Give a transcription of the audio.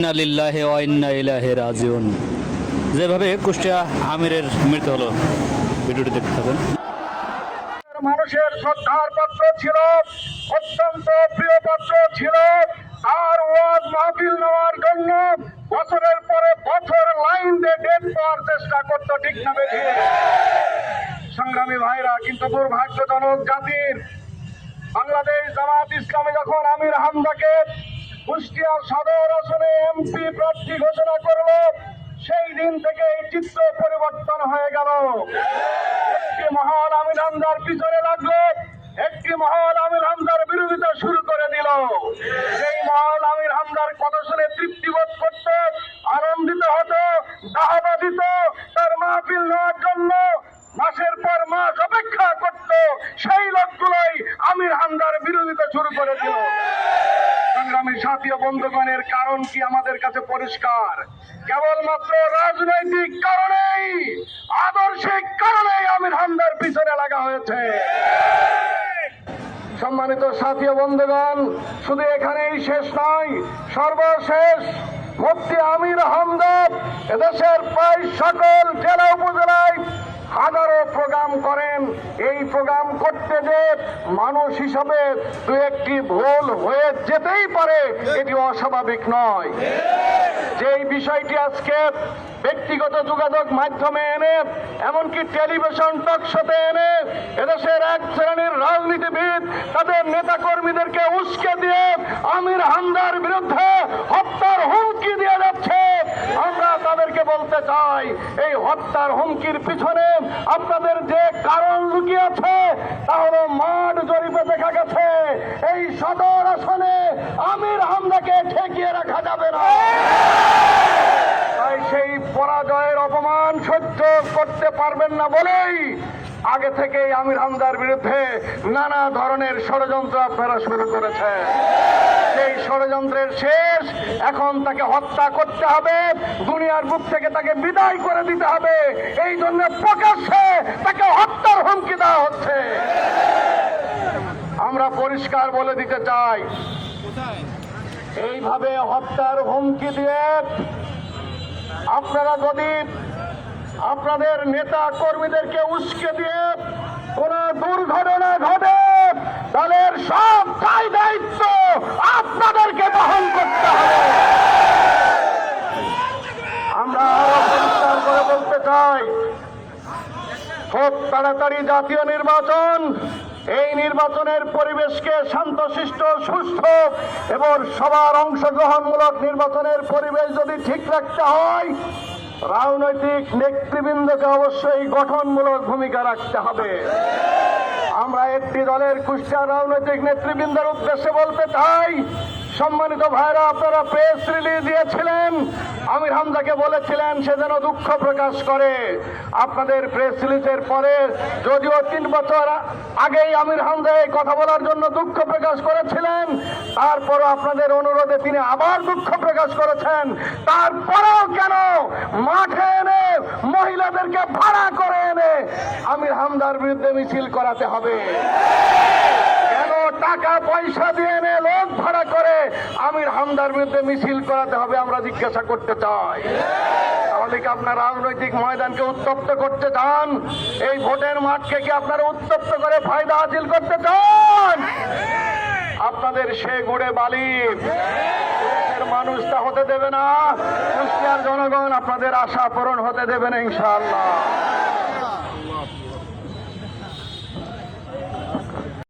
ইন্না লিল্লাহি ওয়া ইন্না ইলাইহি রাজিউন। যেভাবে কুষ্টিয়া আমিরের মৃত্যু হলো, ভিডিওটি দেখতে থাকুন। মানুষের শ্রদ্ধার পাত্র ছিল, অত্যন্ত প্রিয় পাত্র ছিল। আর ওয়াজ মাহফিল নেওয়ার জন্য বছরের পরে বছর লাইন দিয়ে ডেট পাওয়ার চেষ্টা করতো, ঠিক না বেঠিক? সংগ্রামী ভাইরা, কিন্তু দুর্ভাগ্যজনক জাতির বাংলাদেশ জামাত ইসলামী যখন আমির হামজাকে কুষ্টিয়া সদর আসনে এমপি প্রার্থী ঘোষণা করলো, সেই দিন থেকে এই চিত্র পরিবর্তন হয়ে গেল। একটি মহল আমির হামজার পিছনে লাগলো, একটি মহল আমির হামজার বিরোধিতা শুরু করে দিল। সেই মহল আমির হামজার কথা শুনে তৃপ্তিবোধ করত, আনন্দিত হতো, দাহাবা দিত, তার মাহফিল নেওয়ার জন্য মাসের পর মাস অপেক্ষা করত। সেই লোকগুলোই আমির হামজার বিরোধিতা শুরু করে দিল। সংগ্রামী সাথী ও বন্ধুগণের কারণ কি আমাদের কাছে পরিষ্কার। কেবলমাত্র রাজনৈতিক কারণেই, আদর্শিক কারণেই আমির হামজার পিছনে লাগা হয়েছে। সম্মানিত সাথী ও বন্ধুগণ, শুধু এখানেই শেষ নয়, সর্বশেষ মুফতি আমির হামজা এদেশের প্রায় সকল জেলা উপজেলায় হাজারো প্রোগ্রাম করেন। এই প্রোগ্রাম করতে যে মানুষ হিসাবে দু একটি ভুল হয়ে যেতেই পারে, এটি অস্বাভাবিক নয়। যেই বিষয়টি আজকে ব্যক্তিগত যোগাযোগ মাধ্যমে এনে, এমনকি টেলিভিশন টক শোতে এনে এদেশের এক শ্রেণীর রাজনীতিবিদ তাদের নেতা কর্মীদেরকে উস্কে দিয়ে আমির হামজার বিরুদ্ধে হত্যার হুমকি দিয়ে যাচ্ছে, আমরা তাদেরকে বলতে চাই, এই হত্যার হুমকির পিছনে আপনাদের যে কারণ লুকিয়ে আছে তা হলো মাঠ জরিপে দেখা গেছে এই সদর আসনে আমির হামজাকে ঠেকিয়ে রাখা যাবে না। তাই সেই পরাজয়ের অপমান সহ্য করতে পারবেন না বলেই আগে থেকেই আমির হামজার বিরুদ্ধে নানা ধরনের ষড়যন্ত্র আপনারা শুরু করেছেন। সেই ষড়যন্ত্রের শেষ, এখন তাকে হত্যা করতে হবে, দুনিয়ার বুক থেকে তাকে বিদায় করে দিতে হবে। এই জন্য প্রকাশ্যে তাকে হত্যার হুমকি দেওয়া হচ্ছে। আমরা পরিষ্কার বলে দিতে চাই, এইভাবে হত্যার হুমকি দিয়ে আপনারা যদি আপনাদের নেতা কর্মীদেরকে উস্কে দিয়ে কোন দুর্ঘটনা ঘটে, তাহলে সব দায় দায়িত্ব আপনাদেরকে বহন করতে হবে। আমরা আরো পরিষ্কার করে বলতে চাই, খুব তাড়াতাড়ি জাতীয় নির্বাচন, এই নির্বাচনের পরিবেশকে শান্তশিষ্ট, সুস্থ এবং সবার অংশগ্রহণমূলক নির্বাচনের পরিবেশ যদি ঠিক রাখতে হয়, রাজনৈতিক নেতৃবৃন্দকে অবশ্যই গঠনমূলক ভূমিকা রাখতে হবে। আমরা একটি দলের কুষ্টিয়া রাজনৈতিক নেতৃবৃন্দের উদ্দেশ্যে বলতে চাই, সম্মানিত ভাইরা, আপনারা প্রেস রিলিজ দিয়েছিলেন, আমির হামজাকে বলেছিলেন সে যেন দুঃখ প্রকাশ করে। আপনাদের প্রেস রিলিজের পরে যদিও 3 বছর আগেই আমির হামজা এই কথা বলার জন্য দুঃখ প্রকাশ করেছিলেন, তারপরও আপনাদের অনুরোধে তিনি আবার দুঃখ প্রকাশ করেছেন। তারপরেও কেন মাঠে এনে মহিলাদেরকে ভাড়া করে এনে আমির হামজার বিরুদ্ধে মিছিল করাতে হবে? কেন টাকা পয়সা দিয়ে এনে লোক ভাড়া করে আমির হামজার বিরুদ্ধে মিছিল করাতে হবে? আমরা জিজ্ঞাসা করতে চাই। তাহলে কি আপনার রাজনৈতিক ময়দানকে উত্তপ্ত করতে চান? এই ভোটের মাঠকে কি আপনারা উত্তপ্ত করে ফায়দা হাসিল করতে চান? আপনাদের সে গুড়ে বালি মানুষ তা হতে দেবে না। কুষ্টিয়ার জনগণ আপনাদের আশা পূরণ হতে দেবে না ইনশাআল্লাহ।